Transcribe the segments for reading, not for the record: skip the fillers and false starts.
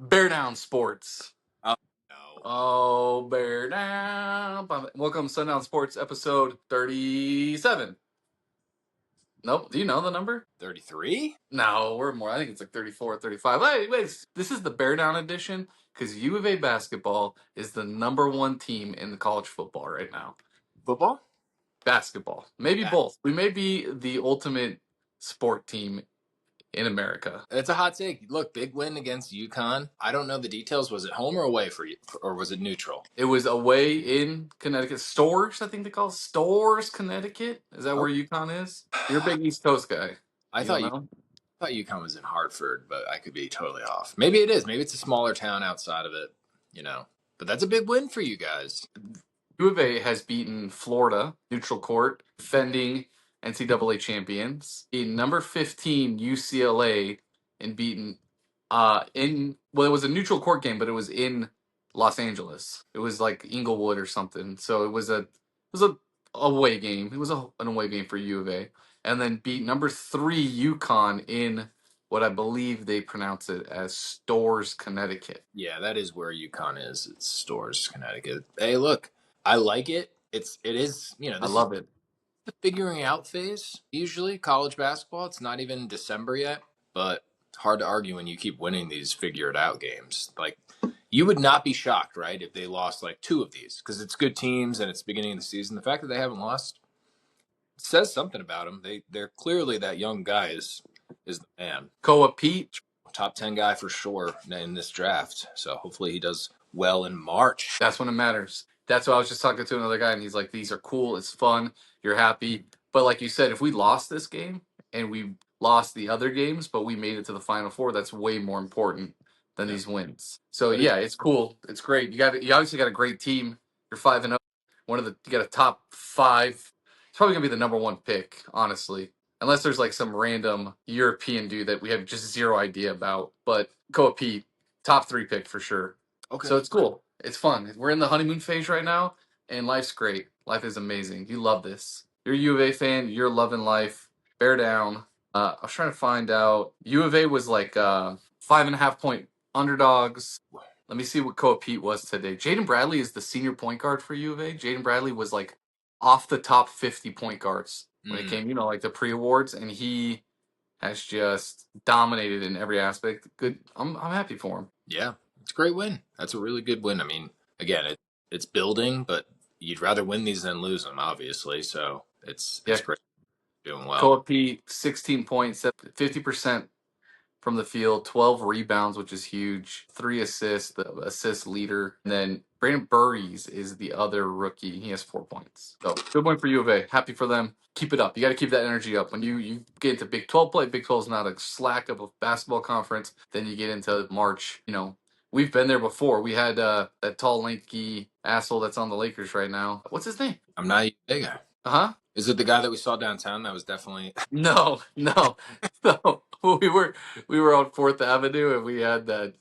Bear Down Sports. Oh, no. Oh, bear down. Welcome to Sundown Sports episode 37. Nope. Do you know the number? 33? No, we're more. I think it's like 34 or 35. Wait. This is the Bear Down edition because U of A basketball is the number one team in the college football right now. Football? Basketball. Maybe Yeah. both. We may be the ultimate sport team in America. It's a hot take. Look, big win against UConn. I don't know the details. Was it home or away for you, or was it neutral? It was away in Connecticut. Stores, I think they call it. Stores, Connecticut. Is that Oh. where UConn is? You're a big East Coast guy. I You thought don't know? thought UConn was in Hartford, but I could be totally off. Maybe it is. Maybe it's a smaller town outside of it, But that's a big win for you guys. U of A has beaten Florida, neutral court, defending NCAA champions. In number 15, UCLA, and beaten it was a neutral court game, but it was in Los Angeles. It was like Inglewood or something. So it was a away game. It was an away game for U of A. And then beat number 3 UConn in what I believe they pronounce it as Stores, Connecticut. Yeah, that is where UConn is. It's Stores, Connecticut. Hey, look, I like it. It is, I this is love it. the figuring out phase. Usually, college basketball. It's not even December yet, but it's hard to argue when you keep winning these figure it out games. Like, you would not be shocked, right, if they lost like 2 of these because it's good teams and it's the beginning of the season. The fact that they haven't lost says something about them. They're clearly that young guy is the man. Koa Pete, Top 10 guy for sure in this draft. So hopefully he does well in March. that's when it matters. That's what I was just talking to another guy, and he's like, "These are cool. It's fun. You're happy." But like you said, if we lost this game and we lost the other games, but we made it to the Final Four, that's way more important than these wins. So yeah, it's cool. It's great. You obviously got a great team. You're 5-0. You got a top 5. It's probably gonna be the number 1 pick, honestly, unless there's like some random European dude that we have just zero idea about. But Koa Pete, top 3 pick for sure. Okay. So it's cool. It's fun. We're in the honeymoon phase right now, and life's great. Life is amazing. You love this. You're a U of A fan. You're loving life. Bear down. I was trying to find out. U of A was like 5.5 point underdogs. Let me see what Koa Pete was today. Jaden Bradley is the senior point guard for U of A. Jaden Bradley was like off the top 50 point guards when it came, like the pre-awards, and he has just dominated in every aspect. Good. I'm happy for him. Yeah, it's a great win. That's a really good win. I mean, again, it's building, but you'd rather win these than lose them, obviously. So it's great. Doing well. Koa Pete, 16 points, 50% from the field, 12 rebounds, which is huge, 3 assists, the assist leader. And then Brandon Burries is the other rookie. He has 4 points. So good win for U of A. Happy for them. Keep it up. You got to keep that energy up. When you get into Big 12 play, Big 12 is not a slack of a basketball conference. Then you get into March. We've been there before. We had that tall, lanky asshole that's on the Lakers right now. What's his name? I'm not a big guy. Uh-huh. Is it the guy that we saw downtown? That was definitely No. No, we were on 4th Avenue, and we had that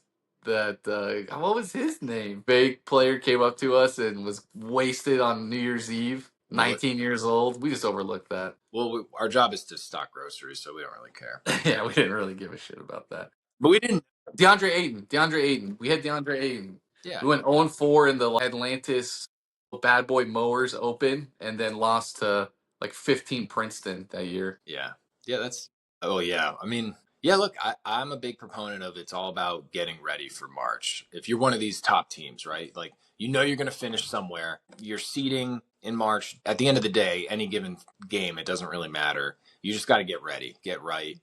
what was his name? Fake player came up to us and was wasted on New Year's Eve. 19 years old. We just overlooked that. Well, our job is to stock groceries, so we don't really care. Yeah, we didn't really give a shit about that. But we didn't. DeAndre Ayton. We had DeAndre Ayton. Yeah. We went 0-4 in the Atlantis Bad Boy Mowers Open, and then lost to like 15 Princeton that year. Yeah. Yeah, oh yeah. I mean, yeah, look, I'm a big proponent of it's all about getting ready for March. If you're one of these top teams, right? Like, you're going to finish somewhere. You're seeding in March. At the end of the day, any given game, it doesn't really matter. You just got to get ready, get right,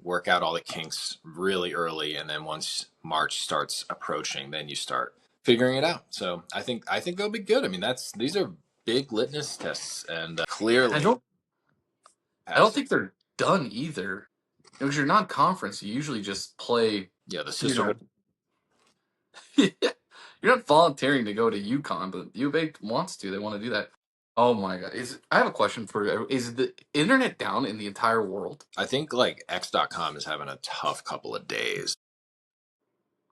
work out all the kinks really early. And then once March starts approaching, then you start figuring it out. So I think they'll be good. I mean, these are big litmus tests, and clearly I don't think they're done either. Because you're non-conference, you usually just play. Yeah, the sister. You're not volunteering to go to UConn, but U of A wants to. They want to do that. Oh my god! I have a question for you. Is the internet down in the entire world? I think like X.com is having a tough couple of days.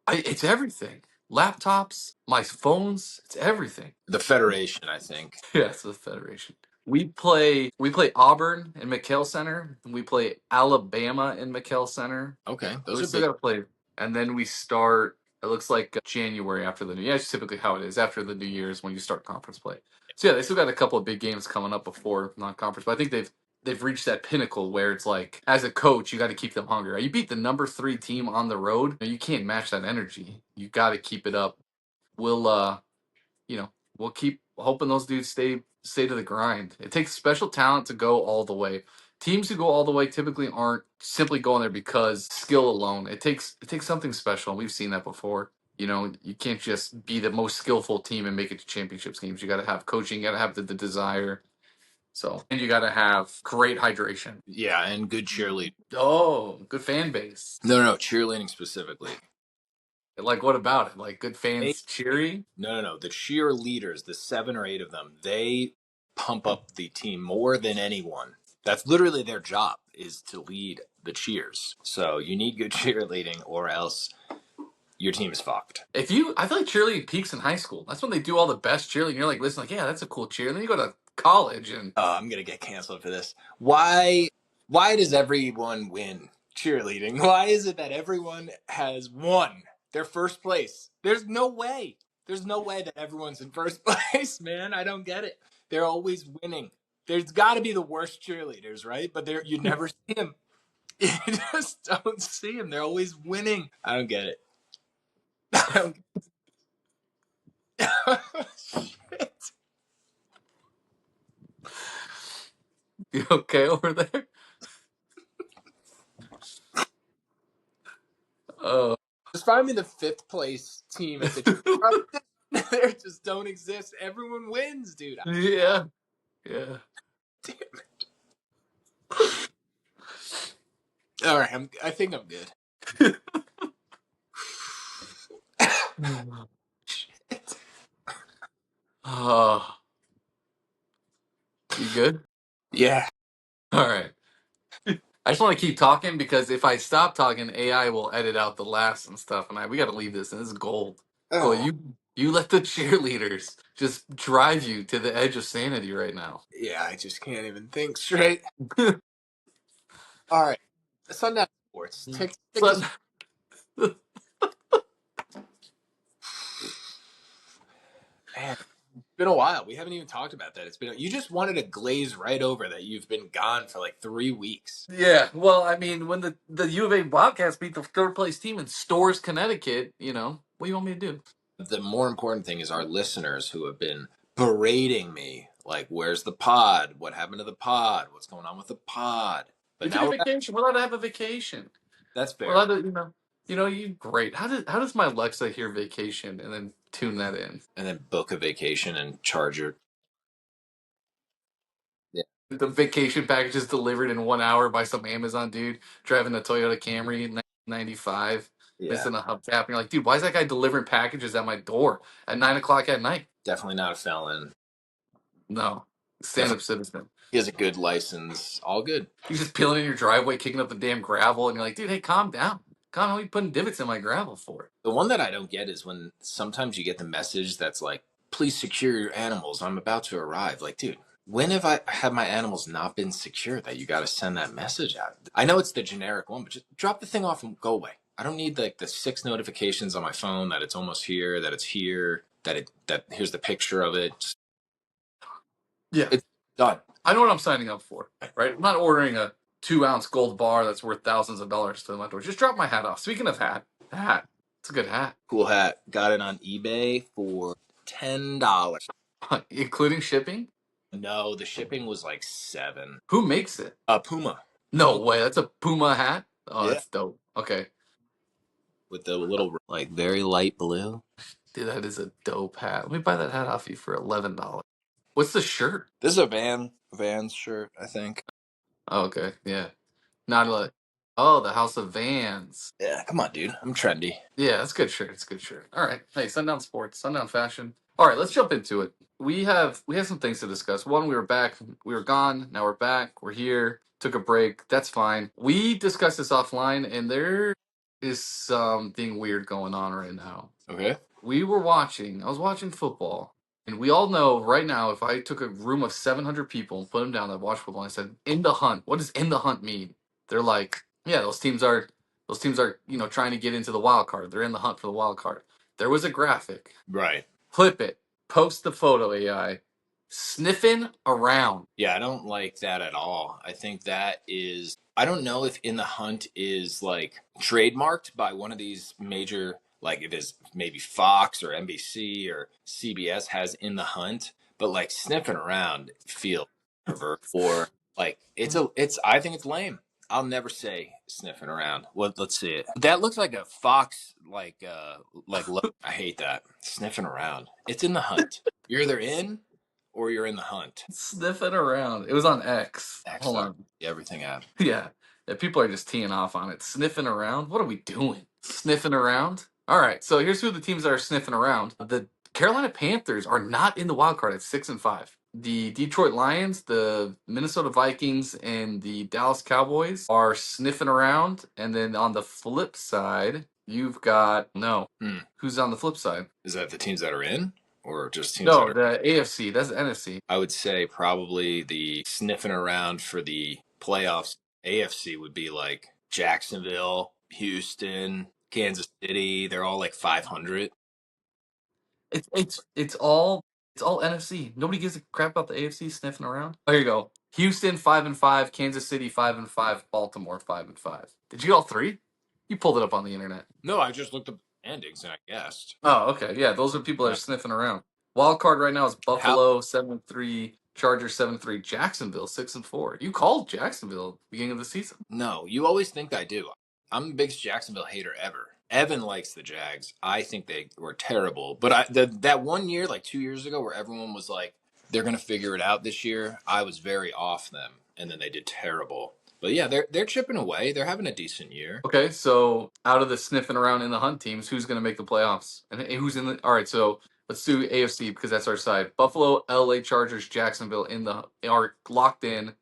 It's everything. Laptops, my phones, it's everything. The Federation, I think. Yes, the Federation. We play Auburn in McKale Center, and we play Alabama in McKale Center. Okay, We still gotta play, and then we start It looks like January after the New Year. It's typically how it is. After the New Year's when you start conference play. So yeah, they still got a couple of big games coming up before non-conference, but I think they've reached that pinnacle where it's like, as a coach, you got to keep them hungry. You beat the number 3 team on the road, you can't match that energy. You got to keep it up. We'll you know, we'll keep hoping those dudes stay to the grind. It takes special talent to go all the way. Teams who go all the way typically aren't simply going there because skill alone. It takes something special. We've seen that before. You can't just be the most skillful team and make it to championships games. You got to have coaching. You got to have the desire. So, and you got to have great hydration. Yeah, and good cheerleading. Oh, good fan base. No, cheerleading specifically. Like, what about it? Like, good fans cheering? No. The cheerleaders, the 7 or 8 of them, they pump up the team more than anyone. That's literally their job, is to lead the cheers. So you need good cheerleading, or else your team is fucked. I feel like cheerleading peaks in high school. That's when they do all the best cheerleading. You're like, listen, like, yeah, that's a cool cheer. And then you go to college and I'm gonna get canceled for this. Why does everyone win cheerleading? Why is it that everyone has won their first place? There's no way. There's no way that everyone's in first place, man. I don't get it. They're always winning. There's got to be the worst cheerleaders, right? But you never see them. You just don't see them. They're always winning. I don't get it. I don't. Shit. you okay over there? Oh, Just find me the 5th place team at the. They just don't exist. Everyone wins, dude. yeah. Damn it. All right, I think I'm good. Shit. Oh, you good? Yeah. All right. I just want to keep talking because if I stop talking, AI will edit out the laughs and stuff, and we got to leave this. And this is gold. Go, you let the cheerleaders just drive you to the edge of sanity right now. Yeah, I just can't even think straight. All right, Sundown Sports. Take So, Man, it's been a while. We haven't even talked about that. You just wanted to glaze right over that you've been gone for like 3 weeks. yeah, well, I mean, when the U of A Bobcats beat the third place team in Stores, Connecticut, what do you want me to do? The more important thing is our listeners who have been berating me, like, "Where's the pod? What happened to the pod? What's going on with the pod?" We But took a now vacation. We're allowed to have a vacation. that's We're fair. allowed to, you great. How does my Alexa hear vacation and then tune that in? And then book a vacation and charge your. Yeah, The vacation package is delivered in 1 hour by some Amazon dude driving a Toyota Camry in 95, yeah, missing a hubcap. And you're like, dude, why is that guy delivering packages at my door at 9 o'clock at night? definitely not a felon. No, stand up citizen. He has a good license. All good. He's just peeling in your driveway, kicking up the damn gravel, and you're like, dude, hey, calm down. Calm down. What are you putting divots in my gravel for? The one that I don't get is when sometimes you get the message that's like, "Please secure your animals. I'm about to arrive." Like, dude, when have my animals not been secure that you got to send that message out? I know it's the generic one, but just drop the thing off and go away. I don't need like the 6 notifications on my phone that it's almost here, that it's here, that here's the picture of it. Yeah. It's done. I know what I'm signing up for, right? I'm not ordering a 2-ounce gold bar that's worth thousands of dollars to my door. Just drop my hat off. Speaking of hat, it's a good hat. Cool hat. Got it on eBay for $10. Including shipping? No, the shipping was like 7. Who makes it? Puma. No way. That's a Puma hat? Oh, Yeah. that's dope. Okay. With the little, like, very light blue. Dude, that is a dope hat. Let me buy that hat off you for $11. What's the shirt? This is a Vans shirt, I think. Oh, okay. Yeah. Not like, oh, the House of Vans. Yeah, come on, dude. I'm trendy. Yeah, that's a good shirt. It's a good shirt. All right. Hey, Sundown Sports, Sundown Fashion. All right, let's jump into it. We have some things to discuss. One, we were back. We were gone. Now we're back. We're here. Took a break. That's fine. We discussed this offline, and there is something weird going on right now. Okay. I was watching football, and we all know right now, if I took a room of 700 people and put them down that watch football, and I said, in the hunt, what does in the hunt mean? They're like, yeah, those Those teams are, trying to get into the wild card. They're in the hunt for the wild card. There was a graphic. Right. Clip it. Post the photo, AI. Sniffing around. Yeah, I don't like that at all. I think that is, I don't know if In the Hunt is like trademarked by one of these major, like it is maybe Fox or NBC or CBS has In the Hunt, but like sniffing around feels pervert or like I think it's lame. I'll never say sniffing around. Well, let's see it. That looks like a Fox, I hate that. Sniffing around. It's In the Hunt. You're either in or you're in the hunt. Sniffing around. It was on X. Hold Excellent. on. Everything app. Yeah. Yeah, people are just teeing off on it. Sniffing around? What are we doing? Sniffing around? All right, so here's who the teams that are sniffing around. The Carolina Panthers are not in the wild card at 6-5. The Detroit Lions, the Minnesota Vikings, and the Dallas Cowboys are sniffing around. And then on the flip side, you've got Who's on the flip side? Is that the teams that are in, or just teams that No, are? the AFC. That's the NFC. I would say probably the sniffing around for the playoffs. AFC would be like Jacksonville, Houston, Kansas City. They're all like 500. It's all NFC. Nobody gives a crap about the AFC sniffing around. There you go. Houston 5-5, Kansas City 5-5, Baltimore 5-5. Did you get all three? You pulled it up on the internet. No, I just looked up the standings and I guessed. Oh, okay. Yeah, those are people that are sniffing around. Wild card right now is Buffalo 7-3, Chargers 7-3, Jacksonville 6-4. You called Jacksonville at the beginning of the season. No, you always think I do. I'm the biggest Jacksonville hater ever. Evan likes the Jags. I think they were terrible. But that one year, like 2 years ago, where everyone was like, they're going to figure it out this year, I was very off them. And then they did terrible. But yeah, they're chipping away. They're having a decent year. Okay, so out of the sniffing around in the hunt teams, who's going to make the playoffs? And who's in the? All right, so let's do AFC because that's our side. Buffalo, LA Chargers, Jacksonville are locked in.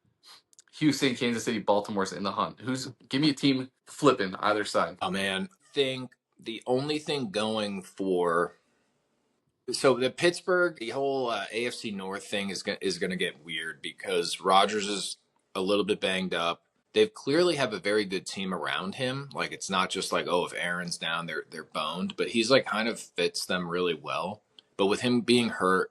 Houston, Kansas City, Baltimore's in the hunt. Give me a team flipping either side. Oh man, think the only thing going for the Pittsburgh, the whole AFC North thing is going to get weird because Rodgers is a little bit banged up. They clearly have a very good team around him. Like it's not just like, oh, if Aaron's down, they're boned. But he's like kind of fits them really well. But with him being hurt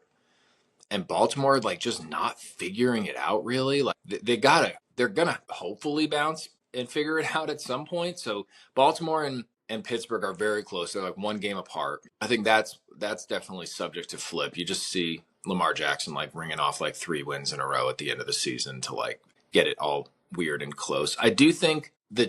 and Baltimore like just not figuring it out really, like they're gonna hopefully bounce and figure it out at some point. So Baltimore and Pittsburgh are very close. They're like one game apart. I think that's definitely subject to flip. You just see Lamar Jackson like ringing off like 3 wins in a row at the end of the season to like get it all weird and close. I do think the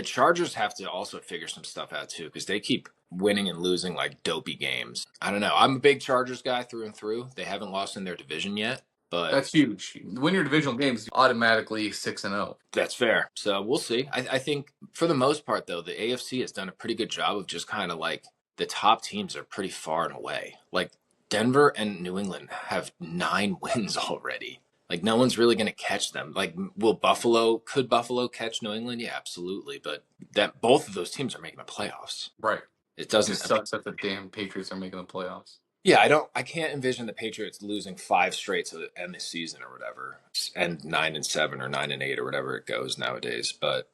Chargers have to also figure some stuff out too because they keep winning and losing like dopey games. I don't know. I'm a big Chargers guy through and through. They haven't lost in their division yet. But that's huge. Win your divisional games, automatically 6-0. That's fair. So we'll see. I think for the most part, though, the AFC has done a pretty good job of just kind of like the top teams are pretty far and away. Like Denver and New England have 9 wins already. Like no one's really going to catch them. Like could Buffalo catch New England? Yeah, absolutely. But that both of those teams are making the playoffs. Right. It doesn't sucks that the damn Patriots are making the playoffs. Yeah, I can't envision the Patriots losing 5 straight to end the season or whatever, and 9-7 or 9-8 or whatever it goes nowadays. But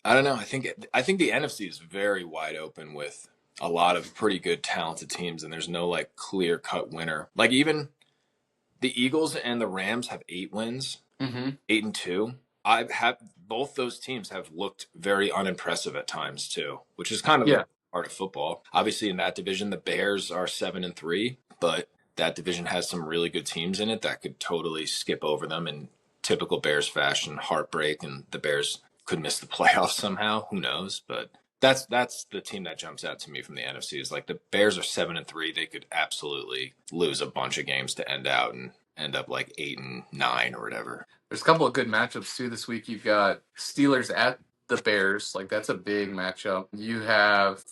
I don't know. I think the NFC is very wide open with a lot of pretty good, talented teams, and there's no like clear cut winner. Like even the Eagles and the Rams have 8 wins, 8-2. Both those teams have looked very unimpressive at times too, which is kind of part of football. Obviously, in that division, the Bears are 7-3, but that division has some really good teams in it that could totally skip over them in typical Bears fashion, heartbreak, and the Bears could miss the playoffs somehow. Who knows? But that's the team that jumps out to me from the NFC is like the Bears are 7-3. They could absolutely lose a bunch of games to end out and end up like 8-9 or whatever. There's a couple of good matchups too this week. You've got Steelers at the Bears, like that's a big matchup. You have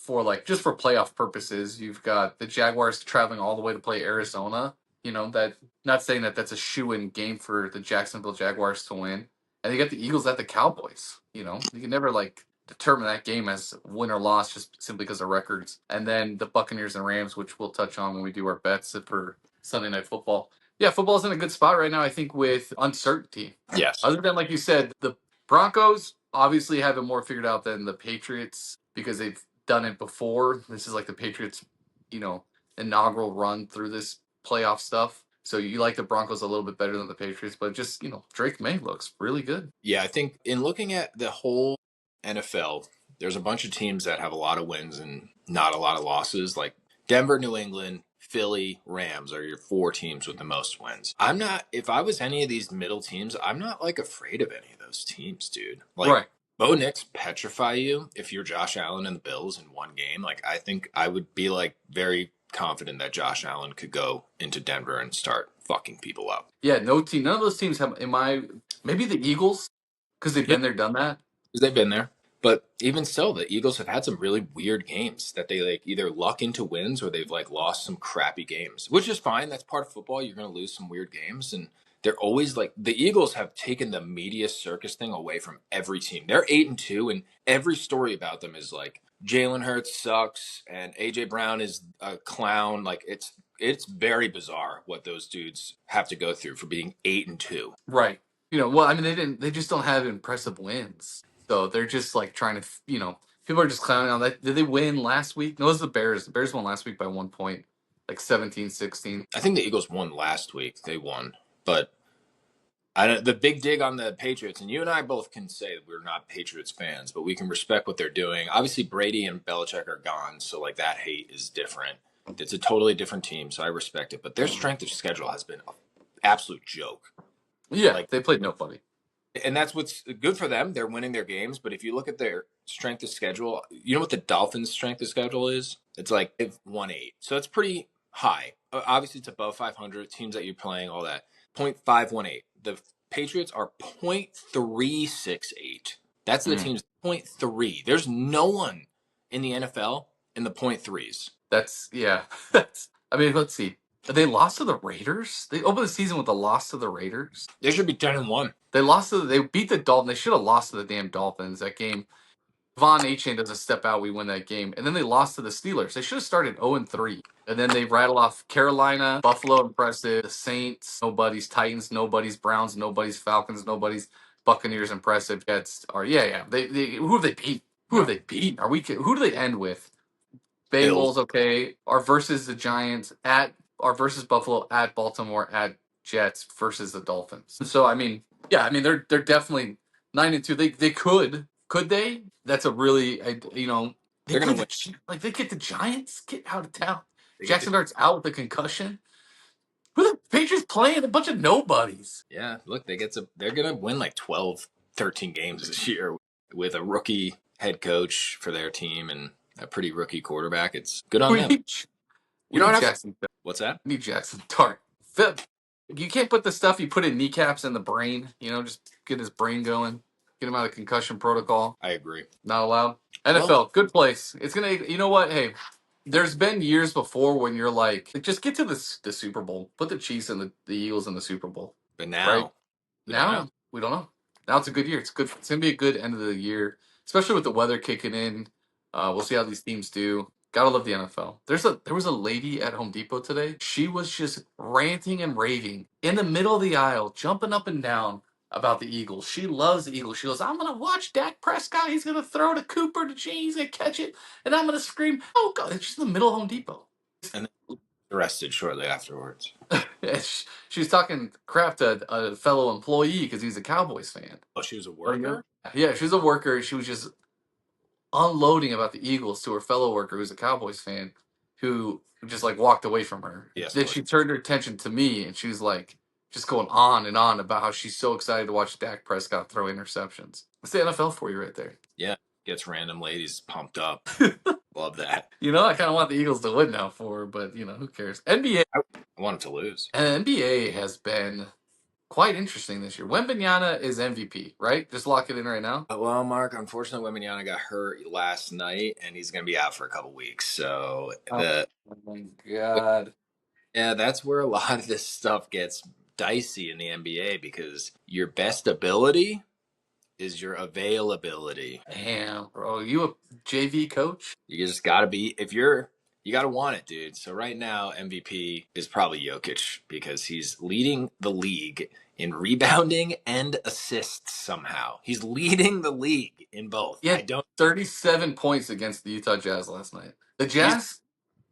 just for playoff purposes, you've got the Jaguars traveling all the way to play Arizona. That not saying that that's a shoe-in game for the Jacksonville Jaguars to win. And you got the Eagles at the Cowboys. You can never determine that game as win or loss just simply because of records. And then the Buccaneers and Rams, which we'll touch on when we do our bets for Sunday Night Football. Yeah, football's in a good spot right now, I think, with uncertainty. Yes. Other than, like you said, the Broncos, obviously have it more figured out than the Patriots because they've done it before. This is like the Patriots, you know, inaugural run through this playoff stuff. So you like the Broncos a little bit better than the Patriots, but just, Drake May looks really good. Yeah, I think in looking at the whole NFL, there's a bunch of teams that have a lot of wins and not a lot of losses. Like Denver, New England, Philly, Rams are your four teams with the most wins. I'm not, if I was any of these middle teams, I'm not like afraid of any of those teams, dude. Like, Right. Bo Nix petrify you if you're Josh Allen and the Bills in one game. Like, I think I would be like very confident that Josh Allen could go into Denver and start fucking people up. Yeah, none of those teams have, maybe the Eagles, because they've Yeah, been there, done that. they've been there. But even so, the Eagles have had some really weird games that they like either luck into wins or they've like lost some crappy games, which is fine. That's part of football. You're going to lose some weird games. And they're always like the Eagles have taken the media circus thing away from every team. They're 8-2, and every story about them is like Jalen Hurts sucks and AJ Brown is a clown. Like it's very bizarre what those dudes have to go through for being 8-2. Right. Well, I mean, they just don't have impressive wins. So they're just like trying to, people are just clowning on that. Did they win last week? No, it was the Bears. The Bears won last week by 1 point, like 17-16. I think the Eagles won last week. They won, but the big dig on the Patriots, and you and I both can say that we're not Patriots fans, but we can respect what they're doing. Obviously, Brady and Belichick are gone, so like that hate is different. It's a totally different team, so I respect it. But their strength of schedule has been an absolute joke. Yeah, Like, they played nobody. and that's what's good for them. They're winning their games, but if you look at their strength of schedule, you know what the Dolphins' strength of schedule is? It's like 1-8, so it's pretty high. Obviously, it's above 500 teams that you're playing, all that. 0.518. The Patriots are 0.368. That's the Mm. team's 0.3. There's no one in the NFL in the 0.3s. That's yeah. That's. I mean, let's see. They lost to the Raiders. They opened the season with a loss to the Raiders. They should be 10-1. They beat the Dolphins. They should have lost to the damn Dolphins that game. Von Achane doesn't step out, we win that game. And then they lost to the Steelers. They should have started 0-3. And then they rattle off Carolina, Buffalo, impressive. The Saints, nobody's. Titans, nobody's. Browns, nobody's. Falcons, nobody's. Buccaneers, impressive. Jets are, yeah. Who have they beat? Who have they beat? Who do they end with? Bills. Bengals, okay. Are versus the Giants, are versus Buffalo, at Baltimore, at Jets, versus the Dolphins. So I mean, yeah, I mean they're definitely 9-2. They could they? That's a really they They're play going to win. like they get the Giants, get out of town. They get Jackson Dart's out with a concussion. Who the Patriots playing? A bunch of nobodies. Yeah, look, they're going to win like 12, 13 games this year with a rookie head coach for their team and a pretty rookie quarterback. It's good on We them. need, You we know need what else? Jackson. What's that? We need Jackson Dart. Phil, you can't put the stuff you put in kneecaps in the brain. Just get his brain going. Get him out of concussion protocol. I agree. Not allowed. Well, NFL, good place. It's gonna. You know what? Hey, there's been years before when you're like, just get to the Super Bowl. Put the Chiefs and the Eagles in the Super Bowl. but Right now we don't know. now, we don't know. Now it's a good year. It's good. It's gonna be a good end of the year, especially with the weather kicking in. We'll see how these teams do. Gotta love the NFL. There was a lady at Home Depot today. She was just ranting and raving in the middle of the aisle, jumping up and down about the Eagles. She loves the Eagles. She goes, "I'm gonna watch Dak Prescott. He's gonna throw to Cooper to Gene. He's gonna catch it, and I'm gonna scream, oh God!" And she's in the middle of Home Depot. And then arrested shortly afterwards. She was talking crap to a fellow employee because he's a Cowboys fan. Oh, she was a Oh, yeah? worker? Yeah, she was a worker. She was just unloading about the Eagles to her fellow worker who's a Cowboys fan who just like walked away from her. Yes, Then boy. she turned her attention to me and she was like just going on and on about how she's so excited to watch Dak Prescott throw interceptions. That's the NFL for you right there. Yeah. Gets random ladies pumped up. Love that. I kind of want the Eagles to win now for her, but who cares? NBA I want him to lose. and NBA has been quite interesting this year. Wembanyama is MVP, right? Just lock it in right now. Well, Mark, unfortunately, Wembanyama got hurt last night, and he's going to be out for a couple weeks. So Oh my God. yeah, that's where a lot of this stuff gets dicey in the NBA because your best ability is your availability. Damn, bro. You a JV coach? You just got to be if you You got to want it, dude. So right now, MVP is probably Jokic because he's leading the league in rebounding and assists somehow. He's leading the league in both. He I had don't. 37 points against the Utah Jazz last night. The He's Jazz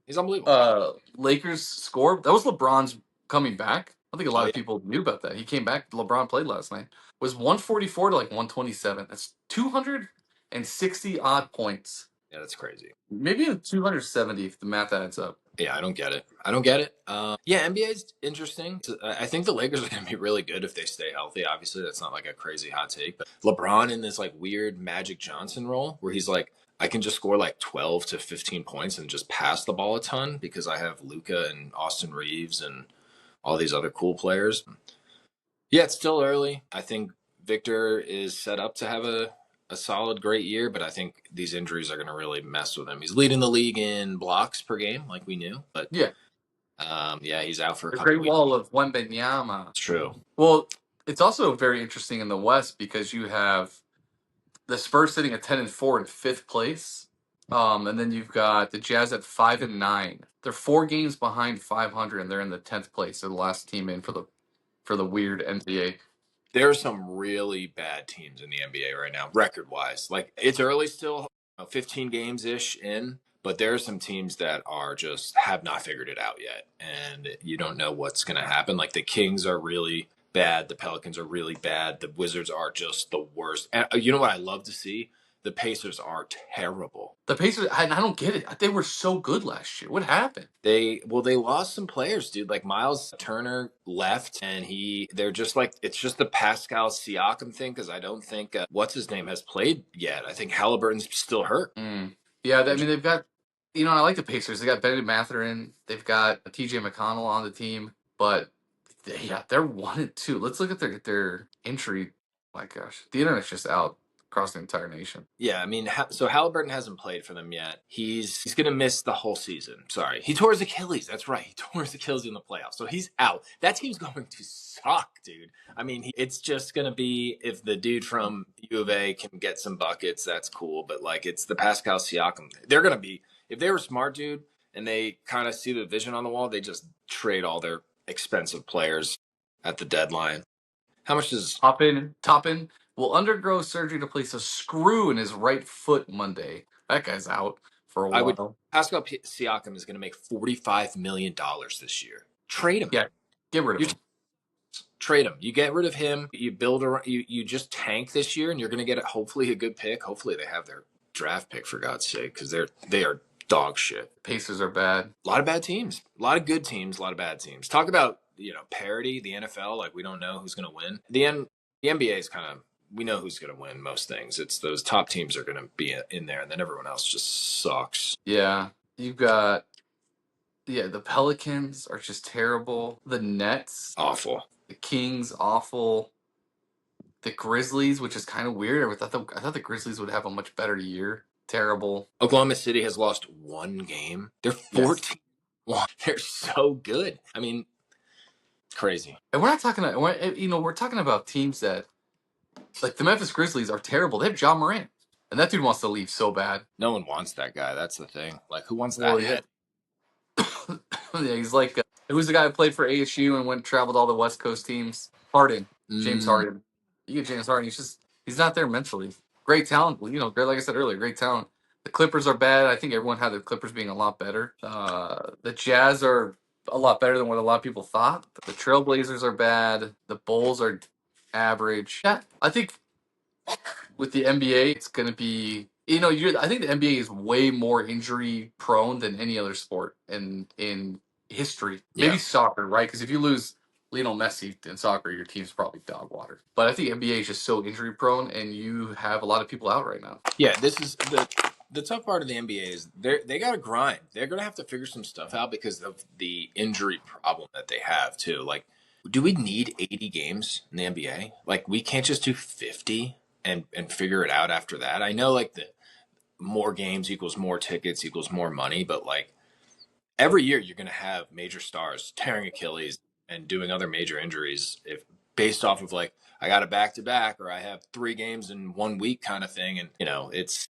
he's unbelievable. Lakers score. That was LeBron's coming back. I think a Oh lot of yeah, people knew about that. He came back. LeBron played last night. Was 144 to like 127. That's 260 odd points. yeah, that's crazy. Maybe even 270 if the math adds up. Yeah, I don't get it. I don't get it. Yeah, NBA is interesting. I think the Lakers are going to be really good if they stay healthy. Obviously, that's not like a crazy hot take. But LeBron in this like weird Magic Johnson role where he's like, I can just score like 12 to 15 points and just pass the ball a ton because I have Luca and Austin Reeves and all these other cool players. Yeah, it's still early. I think Victor is set up to have a solid, great year, but I think these injuries are going to really mess with him. He's leading the league in blocks per game, like we knew, but Yeah, yeah, he's out for a the couple Great weeks. Wall of Wembenyama. It's true. Well, it's also very interesting in the West because you have the Spurs sitting at 10-4 in fifth place. And then you've got the Jazz at 5-9. They're 4 games behind 500, and they're in the 10th place. They're the last team in for the weird NBA. There are some really bad teams in the NBA right now, record wise. Like it's early still, 15 games ish in, but there are some teams that are just have not figured it out yet, and you don't know what's going to happen. Like the Kings are really bad, the Pelicans are really bad, the Wizards are just the worst. And you know what I love to see? The Pacers are terrible. The Pacers, I don't get it. They were so good last year. What happened? They lost some players, dude. Like Miles Turner left, and they're just like it's just the Pascal Siakam thing because I don't think what's his name has played yet. I think Halliburton's still hurt. Mm. Yeah, I mean they've got. I like the Pacers. They got Benedict Mathurin. They've got T.J. McConnell on the team, but they're 1-2. Let's look at their injury. My gosh, the internet's just out across the entire nation. Yeah, I mean, so Halliburton hasn't played for them yet. He's gonna miss the whole season. Sorry, he tore his Achilles. That's right, he tore his Achilles in the playoffs, so he's out. That team's going to suck, dude. I mean, it's just gonna be if the dude from U of A can get some buckets, that's cool. But like, it's the Pascal Siakam. They're gonna be if they were smart, dude, and they kind of see the vision on the wall, they just trade all their expensive players at the deadline. How much does Toppin will undergo surgery to place a screw in his right foot Monday. That guy's out for a I would while. Pascal Siakam is going to make $45 million this year. Trade him. Yeah, get rid of You him. trade him. You get rid of him. You build around. You just tank this year, and you're going to get hopefully a good pick. Hopefully they have their draft pick for God's sake because they are dog shit. Pacers are bad. A lot of bad teams. A lot of good teams. A lot of bad teams. Talk about parity. The NFL, like we don't know who's going to win. The NBA is kind of we know who's going to win most things. It's those top teams are going to be in there, and then everyone else just sucks. Yeah, you've got the Pelicans are just terrible. The Nets, Awful. the Kings, awful. The Grizzlies, which is kind of weird. I thought the Grizzlies would have a much better year. Terrible. Oklahoma City has lost one game. They're 14. Yes. They're so good. I mean, it's crazy. And we're not talking. We're talking about teams that, like the Memphis Grizzlies, are terrible. They have John Morant, and that dude wants to leave so bad. No one wants that guy. That's the thing. Like, who wants that Well, head? Yeah, he's like, who's the guy who played for ASU and went traveled all the West Coast teams? Harden, James Harden. You get James Harden. He's not there mentally. Great talent. Great. Like I said earlier, great talent. The Clippers are bad. I think everyone had the Clippers being a lot better. The Jazz are a lot better than what a lot of people thought. The Trailblazers are bad. The Bulls are average. Yeah, I think with the NBA, it's going to be. I think the NBA is way more injury prone than any other sport in history. Maybe Yeah. soccer, right? Because if you lose Lionel Messi in soccer, your team's probably dog water. But I think NBA is just so injury prone, and you have a lot of people out right now. Yeah, this is the tough part of the NBA is they got to grind. They're going to have to figure some stuff out because of the injury problem that they have too. Like, do we need 80 games in the NBA? Like, we can't just do 50 and figure it out after that. I know like the more games equals more tickets equals more money, but like every year you're going to have major stars tearing Achilles and doing other major injuries if based off of like I got a back to back or I have 3 games in 1 week kind of thing. And it's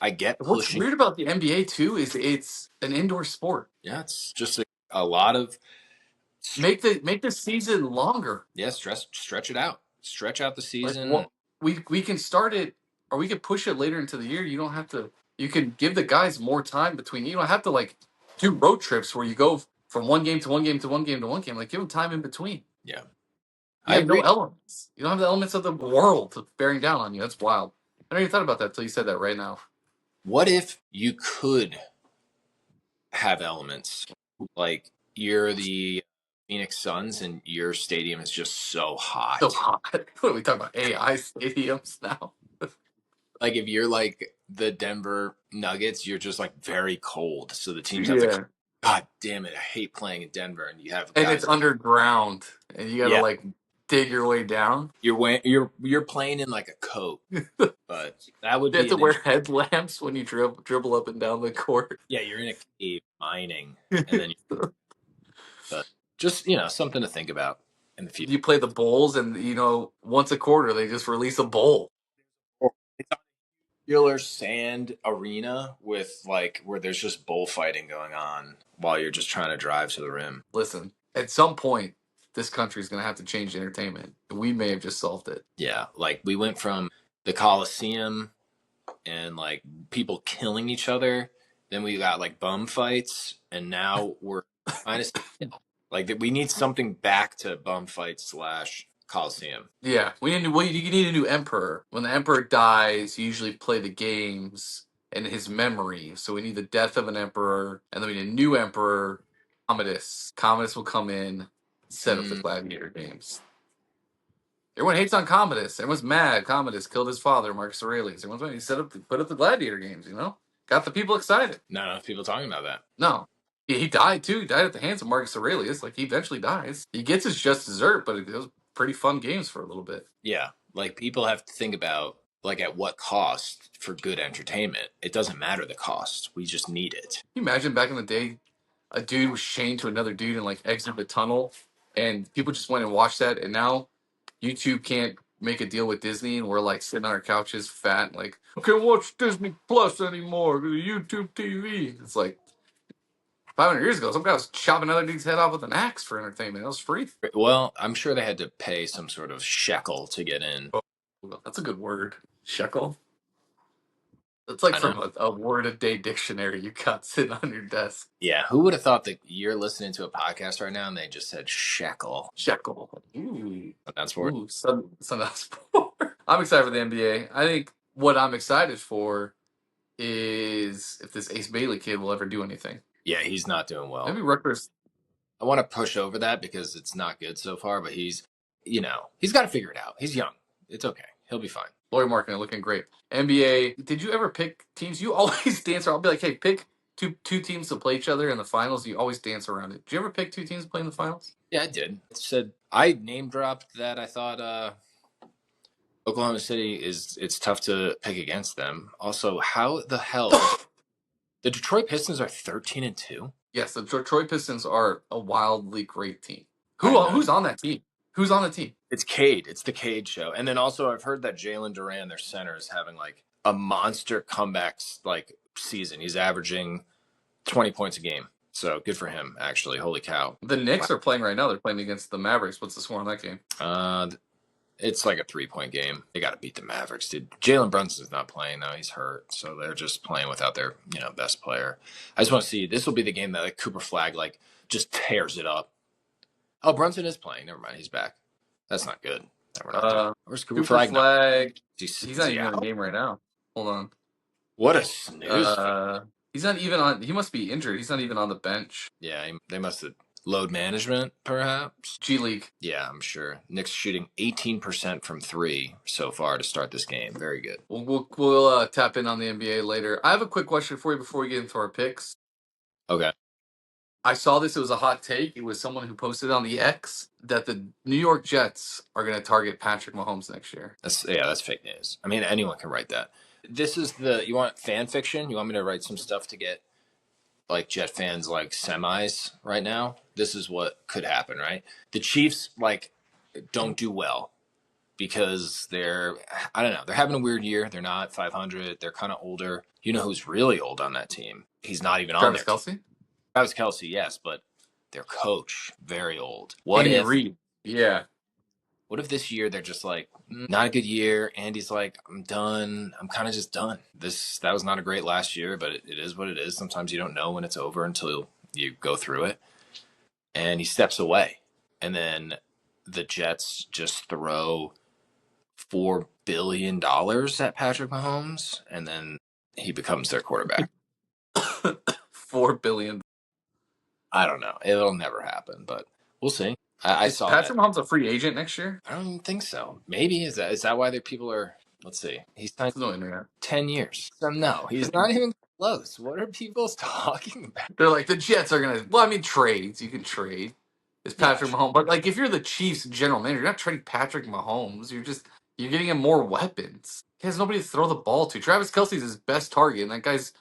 I get What's pushing. weird about the NBA too is it's an indoor sport. Yeah, it's just a lot of Make the season longer. yeah, stretch it out. Stretch out the Like season. what we can start it or we could push it later into the year. You don't have to. You can give the guys more time between. You don't have to like do road trips where you go from one game to one game to one game to one game. Like give them time in between. Yeah. You I have no agree. elements. You don't have the elements of the world bearing down on you. That's wild. I never even thought about that until you said that right now. What if you could have elements like you're the Phoenix Suns and your stadium is just so So hot? hot. What are we talking about? AI stadiums now? Like if you're like the Denver Nuggets, you're just like very cold. So the teams have to, Yeah. God damn it, I hate playing in Denver. And you have And it's guys like, underground, and you got to yeah, like dig your way down. you're playing in like a coat, but that would You have be to an wear interesting. headlamps when you dribble up and down the court. Yeah, you're in a cave mining, and then but just something to think about in the future. You play the bowls, and once a quarter they just release a bowl. It's a regular sand arena with like where there's just bullfighting going on while you're just trying to drive to the rim. Listen, at some point, this country's gonna have to change entertainment. We may have just solved it. Yeah, like we went from the Coliseum and like people killing each other, then we got like bum fights, and now we're kind of like that. We need something back to bum fights slash Coliseum. Yeah, you need a new emperor. When the emperor dies, you usually play the games in his memory. So we need the death of an emperor, and then we need a new emperor, Commodus. Commodus will come in, set up the Mm, gladiator games. Everyone hates on Commodus. Everyone's mad. Commodus killed his father, Marcus Aurelius. Everyone's mad. Put up the gladiator games. Got the people excited. not enough people talking about that. No, he died too. He died at the hands of Marcus Aurelius. Like he eventually dies. He gets his just dessert, but it was pretty fun games for a little bit. Yeah, like people have to think about like at what cost for good entertainment. It doesn't matter the cost. We just need it. Can you imagine back in the day, a dude was chained to another dude and like exited the tunnel, and people just went and watched that. And now YouTube can't make a deal with Disney, and we're like sitting on our couches, fat, like I can't watch Disney Plus anymore. YouTube TV. It's like 500 years ago, some guy was chopping another dude's head off with an axe for entertainment. It was free. Well, I'm sure they had to pay some sort of shekel to get in. Oh, that's a good word. Shekel. It's like I know. from a word a day dictionary you got sitting on your desk. Yeah, who would have thought that you're listening to a podcast right now and they just said shekel? Shekel. Ooh. That's for it. Ooh, that's sport. I'm excited for the NBA. I think what I'm excited for is if this Ace Bailey kid will ever do anything. Yeah, he's not doing well. Maybe Rutgers. I want to push over that because it's not good so far, but he's got to figure it out. He's young. It's okay. He'll be fine. Laurie Marketing looking great. NBA. Did you ever pick teams? You always dance around. I'll be like, hey, pick two teams to play each other in the finals. You always dance around it. Did you ever pick two teams to play in the finals? Yeah, I did. Said I name dropped that I thought Oklahoma City it's tough to pick against them. Also, how the hell the Detroit Pistons are 13-2? Yes, the Detroit Pistons are a wildly great team. I know. Who's on that team? Who's on the team? It's Cade. It's the Cade show. And then also I've heard that Jalen Duran, their center, is having like a monster comebacks like season. He's averaging 20 points a game. So good for him, actually. Holy cow. The Knicks are playing right now. They're playing against the Mavericks. What's the score on that game? It's like a 3-point game. They got to beat the Mavericks, dude. Jalen Brunson's not playing though; he's hurt, so they're just playing without their best player. I just want to see. This will be the game that like Cooper Flag like just tears it up. Oh, Brunson is playing. Never mind, he's back. That's not good. That we're not doing. Where's Cooper Flag? He's not even in the game right now. Hold on. What a snooze! He's not even on. He must be injured. He's not even on the bench. Yeah, they must have load management, perhaps. G League. Yeah, I'm sure. Knicks shooting 18% from three so far to start this game. Very good. We'll tap in on the NBA later. I have a quick question for you before we get into our picks. Okay. I saw this. It was a hot take. It was someone who posted on the X that the New York Jets are going to target Patrick Mahomes next year. That's fake news. I mean, anyone can write that. This is you want fan fiction? You want me to write some stuff to get like Jet fans like semis right now? This is what could happen, right? The Chiefs like don't do well because I don't know, they're having a weird year. They're not 500. They're kind of older. You know who's really old on that team? He's not even on Travis their team. Kelsey, Travis Kelsey, yes, but their coach, very old. Andy Reid. Yeah, What if this year they're just like, not a good year? Andy's like, I'm done. I'm kind of just done. That was not a great last year, but it is what it is. Sometimes you don't know when it's over until you go through it. And he steps away. And then the Jets just throw $4 billion at Patrick Mahomes, and then he becomes their quarterback. 4 billion. I don't know. It'll never happen, but we'll see. I Is saw that. Patrick Mahomes a free agent next year? I don't even think so. Maybe is that why the people are? Let's see. He's signed There's no internet. 10 years. So no, he's not even close. What are people talking about? They're like the Jets are gonna. Well, I mean trades. You can trade. It's Yeah, Patrick Mahomes, but like if you're the Chiefs general manager, you're not trading Patrick Mahomes. You're getting him more weapons. He has nobody to throw the ball to. Travis Kelsey's his best target, and that guy's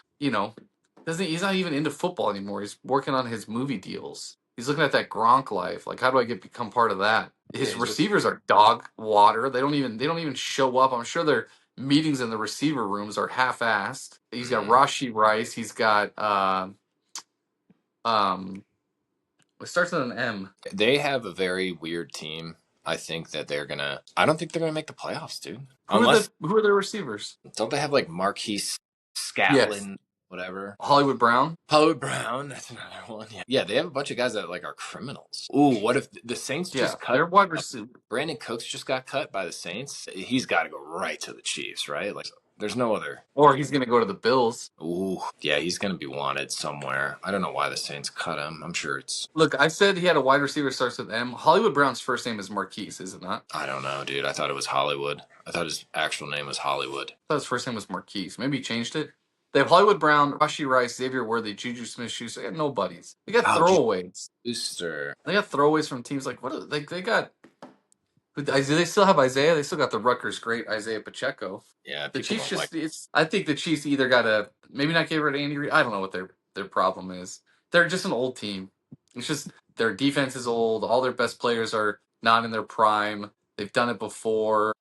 doesn't he's not even into football anymore. He's working on his movie deals. He's looking at that Gronk life. Like, how do I become part of that? yeah. His He's just receivers are dog water. They don't even show up. I'm sure their meetings in the receiver rooms are half-assed. He's got Rashi Rice. He's got um it starts with an M. they have a very weird team. I think that they're gonna. I don't think they're gonna make the playoffs, dude. Who are the Unless who are their receivers? don't they have like Marquise Yes. Scatlin, whatever. Hollywood Brown. Hollywood Brown, that's another one. Yeah. Yeah, they have a bunch of guys that like are criminals. Ooh, what if the Saints Yeah. just cut Their wide receiver. Brandon Cooks just got cut by the Saints? He's got to go right to the Chiefs, right? Like, there's no other. Or he's gonna go to the Bills. Ooh, yeah, he's gonna be wanted somewhere. I don't know why the Saints cut him. I'm sure it's. Look, I said he had a wide receiver starts with M. Hollywood Brown's first name is Marquise, is it not? I don't know, dude. I thought it was Hollywood. I thought his actual name was Hollywood. I thought his first name was Marquise. Maybe he changed it. They have Hollywood Brown, Rashi Rice, Xavier Worthy, Juju Smith-Schuster. They got nobodies. They got Oh, throwaways. Booster. They got throwaways from teams like what? They got. They still have Isaiah. They still got the Rutgers great Isaiah Pacheco. Yeah, The people Chiefs don't like. it's. I think the Chiefs either got to maybe not get rid of Andy Reid. I don't know what their problem is. They're just an old team. It's just their defense is old. All their best players are not in their prime. They've done it before.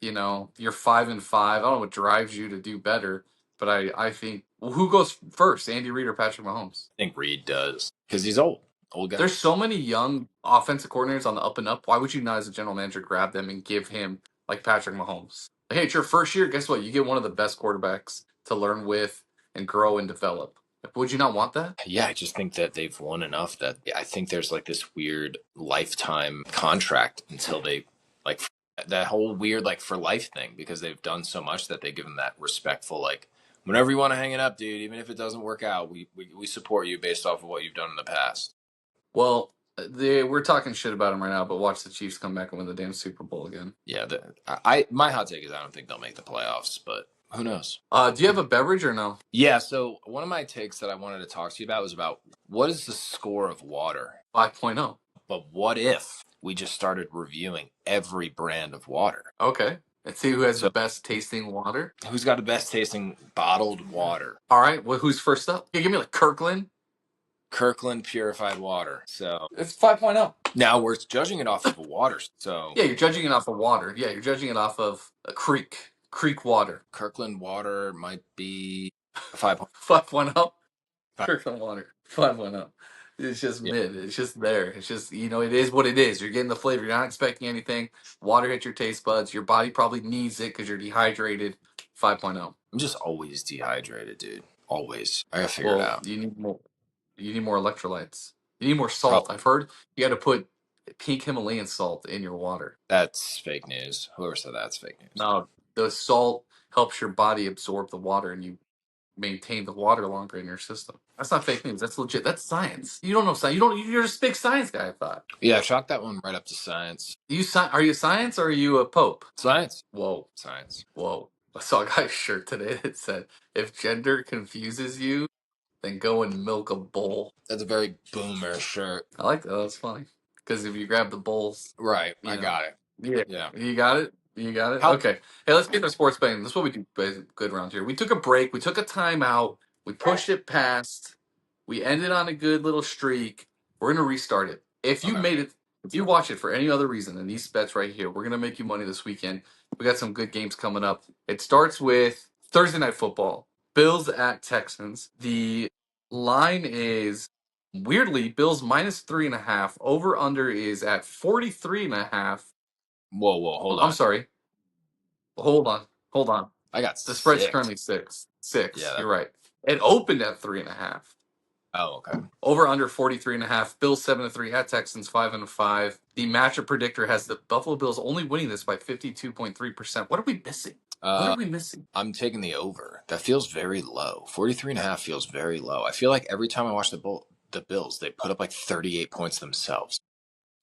You're 5-5. I don't know what drives you to do better, but I think who goes first, Andy Reid or Patrick Mahomes? I think Reed does because he's old. Old guy. There's so many young offensive coordinators on the up and up. Why would you not, as a general manager, grab them and give him like Patrick Mahomes? Like, hey, it's your first year. Guess what? You get one of the best quarterbacks to learn with and grow and develop. Like, would you not want that? Yeah, I just think that they've won enough that I think there's like this weird lifetime contract until they like that whole weird like for life thing because they've done so much that they give them that respectful like whenever you want to hang it up, dude, even if it doesn't work out, we support you based off of what you've done in the past. Well, we're talking shit about them right now, but watch the Chiefs come back and win the damn Super Bowl again. Yeah, I my hot take is I don't think they'll make the playoffs, but who knows? Do you have a beverage or no? Yeah, so one of my takes that I wanted to talk to you about was about what is the score of water? 5.0. But what if we just started reviewing every brand of water? Okay. Let's see who has the best tasting water. Who's got the best tasting bottled water? All right. Well, who's first up? Yeah, give me like Kirkland. Kirkland purified water. So It's 5.0. now we're judging it off of a water. So Yeah, you're judging it off of water. Yeah, you're judging it off of a creek water. Kirkland water might be 5. 5.0. Kirkland water. 5.0. It's just mid. It's just there. It's just, it is what it is. You're getting the flavor. You're not expecting anything. Water hits your taste buds. Your body probably needs it because you're dehydrated. 5.0. I'm just always dehydrated, dude. Always. I gotta figure it out. You need more. You need more electrolytes. You need more salt. I've heard you got to put pink Himalayan salt in your water. That's fake news. Whoever said that's fake news. No, the salt helps your body absorb the water and you maintain the water longer in your system. That's not fake news. That's legit. That's science. You don't know science. You're just a big science guy, I thought. Yeah, chalk that one right up to science. Are you science or are you a pope? Science. Whoa. Science. Whoa. I saw a guy's shirt today that said, if gender confuses you, then go and milk a bull. That's a very boomer shirt. I like that. That's funny. Because if you grab the bulls. Right. I got it. Yeah. You got it? You got it? How- Okay. Hey, let's get into sports betting. That's what we do good around here. We took a break. We took a timeout. We pushed it past. We ended on a good little streak. We're going to restart it. If you Okay. made it, If you watch it for any other reason than these bets right here, we're gonna make you money this weekend. We got some good games coming up. It starts with Thursday night football. Bills at Texans. The line is weirdly Bills minus 3.5. Over under is at 43.5. Whoa, hold I'm on. sorry. Hold on. I got The spread's 6. currently six. Six. Yeah. You're right. It opened at 3.5. Oh, okay. Over under 43.5. Bills 7-3 at Texans 5-5. The matchup predictor has the Buffalo Bills only winning this by 52.3%. What are we missing? What are we missing? I'm taking the over. That feels very low. 43.5 feels very low. I feel like every time I watch the Bills, they put up like 38 points themselves.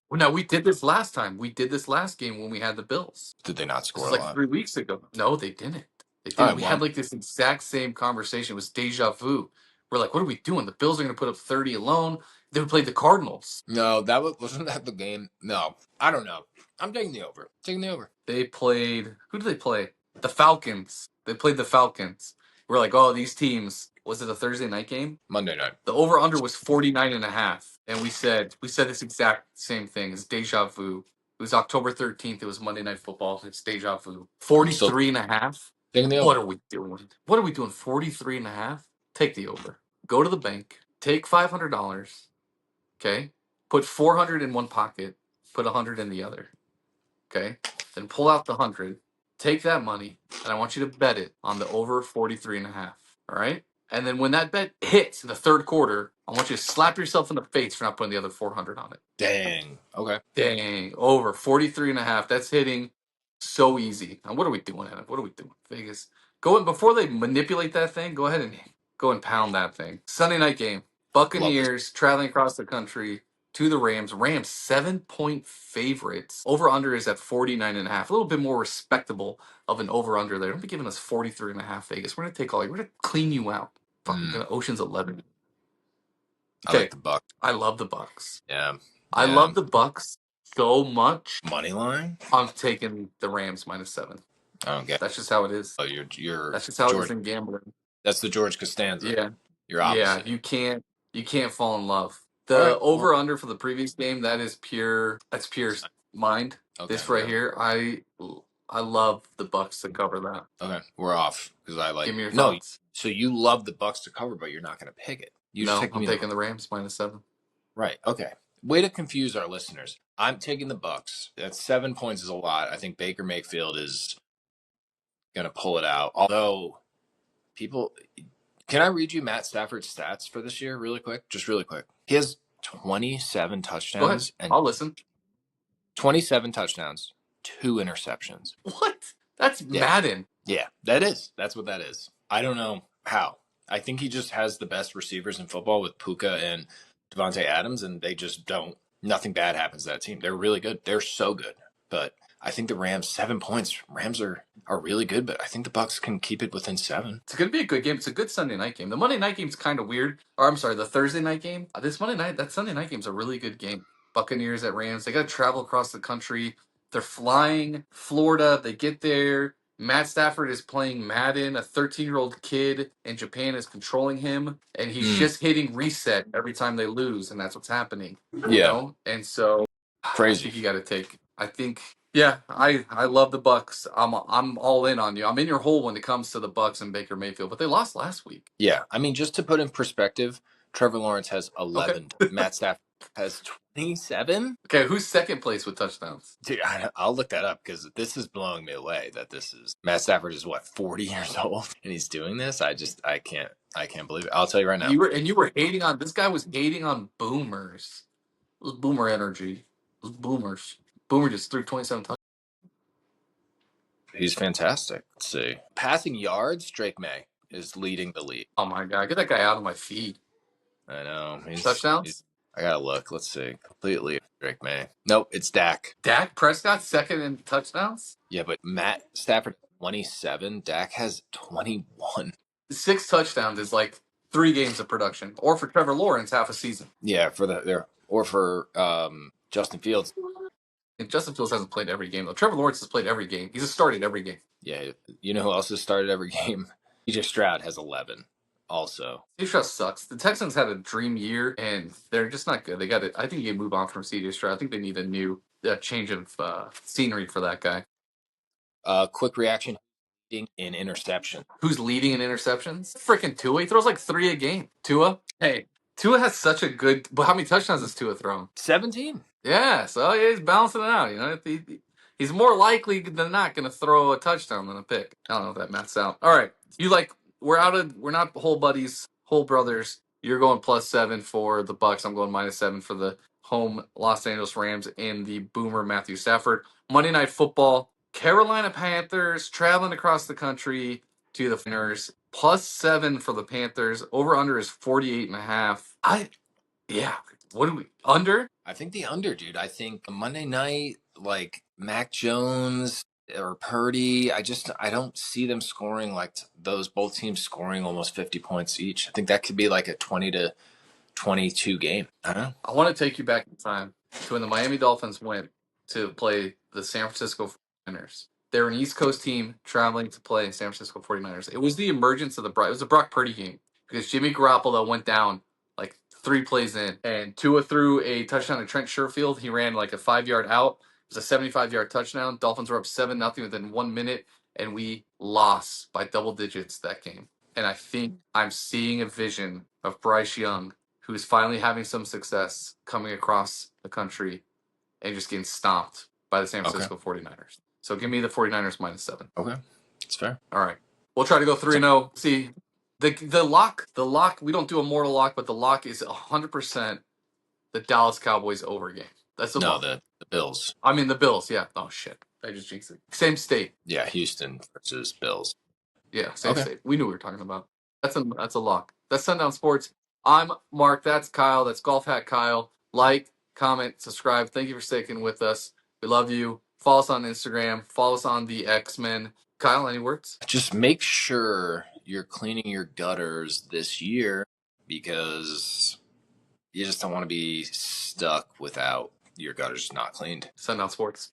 Well, no, we did this last time. We did this last game when we had the Bills. Did they not This score is a like lot? 3 weeks ago. No, they didn't. They All didn't. right, We well, had like this exact same conversation. It was deja vu. We're like, what are we doing? The Bills are going to put up 30 alone. They would play the Cardinals. no, wasn't that the game? No, I don't know. I'm taking the over. Taking the over. They played. Who did they play? The Falcons. They played the Falcons. We're like, oh, these teams. Was it a Thursday night game? Monday night. The over under was 49.5. And we said this exact same thing. It's deja vu. It was October 13th. It was Monday Night Football. It's deja vu. I'm still 43.5. taking the What over. are we doing? What are we doing? 43.5? Take the over. Go to the bank. Take $500. Okay. Put 400 in one pocket. Put 100 in the other. Okay. Then pull out the 100. Take that money. And I want you to bet it on the over 43.5. All right. And then when that bet hits in the third quarter, I want you to slap yourself in the face for not putting the other 400 on it. Dang. Okay. Dang. Over 43.5. That's hitting so easy. Now, what are we doing, Adam? What are we doing? Vegas. Go in before they manipulate that thing, go ahead and go and pound that thing. Sunday night game. Love this. Buccaneers traveling across the country to the Rams. Rams 7-point favorites. Over under is at 49.5. A little bit more respectable of an over under there. Don't be giving us 43.5, Vegas. We're gonna take all you. We're gonna clean you out. Fucking gonna Ocean's 11. I like Okay. the Buck. I love the Bucks. Yeah. I love the Bucks so much. Money line. I'm taking the Rams -7. I don't get. That's just how it is. Oh, you're That's just how it George. is in gambling. That's the George Costanza. Yeah. You're Yeah, opposite. you can't fall in love. All The right. over under for the previous game, that's pure mind. Okay, This right yeah. here, I love the Bucks to cover that. Okay, we're off because I like. Give me your No, thoughts. so you love the Bucks to cover, but you're not going to pick it. You just No, taking I'm me taking the Rams -7. right. Okay. Way to confuse our listeners. I'm taking the Bucks. That's 7 points is a lot. I think Baker Mayfield is going to pull it out. Although people, can I read you Matt Stafford's stats for this year really quick? Just really quick. He has 27 Go ahead. touchdowns and I'll listen. 27 touchdowns, 2 interceptions. What? That's Yeah. Madden. Yeah, that is. That's what that is. I don't know how. I think he just has the best receivers in football with Puka and Devontae Adams, and they just don't. Nothing bad happens to that team. They're really good. They're so good. But I think the Rams 7 points. Rams are really good, but I think the Bucks can keep it within 7. It's going to be a good game. It's a good Sunday night game. The Monday night game's kind of weird. Or I'm sorry, the Thursday night game. That Sunday night game's a really good game. Buccaneers at Rams. They got to travel across the country. They're flying Florida. They get there. Matt Stafford is playing Madden. A 13-year-old kid in Japan is controlling him, and he's just hitting reset every time they lose, and that's what's happening. You know? And so Crazy. I think you got to take. I think. Yeah, I love the Bucks. I'm all in on you. I'm in your hole when it comes to the Bucks and Baker Mayfield, but they lost last week. Yeah, I mean, just to put in perspective, Trevor Lawrence has 11. Okay. Matt Stafford has 27. Okay, who's second place with touchdowns? Dude, I'll look that up because this is blowing me away. That this is Matt Stafford is what 40 years old and he's doing this. I can't believe it. I'll tell you right now. You were hating on this guy was hating on boomers. It was boomer energy. It was boomers. Boomer just threw 27 touchdowns. He's fantastic. Let's see. Passing yards, Drake May is leading the league. Oh my god, get that guy out of my feed. I know. Touchdowns? I gotta look. Let's see. Completely Drake May. Nope, it's Dak. Dak Prescott second in touchdowns? Yeah, but Matt Stafford 27. Dak has 21. 6 touchdowns is like 3 games of production. Or for Trevor Lawrence, half a season. Yeah, for Justin Fields. And Justin Fields hasn't played every game though. Trevor Lawrence has played every game. He's started every game. Yeah, you know who else has started every game? CJ Stroud has 11. also. CJ Stroud sucks. The Texans had a dream year, and they're just not good. They got to. I think you move on from CJ Stroud. I think they need a new change of scenery for that guy. Quick reaction in interception. Who's leading in interceptions? Freaking Tua. He throws like 3 a game. Tua. Hey, Tua has such a good. But how many touchdowns has Tua thrown? 17. Yeah, so yeah, he's balancing it out. You know, he's more likely than not going to throw a touchdown than a pick. I don't know if that maths out. All right, you like we're not whole buddies, whole brothers. You're going +7 for the Bucks. I'm going -7 for the home Los Angeles Rams and the Boomer Matthew Stafford. Monday Night Football. Carolina Panthers traveling across the country to the Niners. +7 for the Panthers. Over under is 48.5. Yeah. What do we under? I think the under, dude. I think Monday night, like Mac Jones or Purdy, I don't see them scoring like those both teams scoring almost 50 points each. I think that could be like a 20-22 game. I don't know. I want to take you back in time to when the Miami Dolphins went to play the San Francisco 49ers. They're an East Coast team traveling to play San Francisco 49ers. It was the emergence of it was a Brock Purdy game because Jimmy Garoppolo went down like 3 plays in, and Tua threw a touchdown to Trent Sherfield. He ran like a 5-yard out. It was a 75-yard touchdown. Dolphins were up 7-0 within 1 minute, and we lost by double digits that game. And I think I'm seeing a vision of Bryce Young, who's finally having some success coming across the country and just getting stomped by the San Francisco 49ers. So give me the 49ers -7. Okay. It's fair. All right. We'll try to go 3-0. See, the lock, we don't do a mortal lock, but the lock is 100% the Dallas Cowboys over game. That's the No, lock. the Bills. I mean, the Bills, yeah. Oh, shit. I just jinxed it. Same state. Yeah, Houston versus Bills. Yeah, same Okay. state. We knew we were talking about. That's a lock. That's Sundown Sports. I'm Mark. That's Kyle. That's Golf Hat Kyle. Like, comment, subscribe. Thank you for sticking with us. We love you. Follow us on Instagram. Follow us on the X-Men. Kyle, any words? Just make sure you're cleaning your gutters this year because you just don't want to be stuck without your gutters not cleaned. Sundown Sports.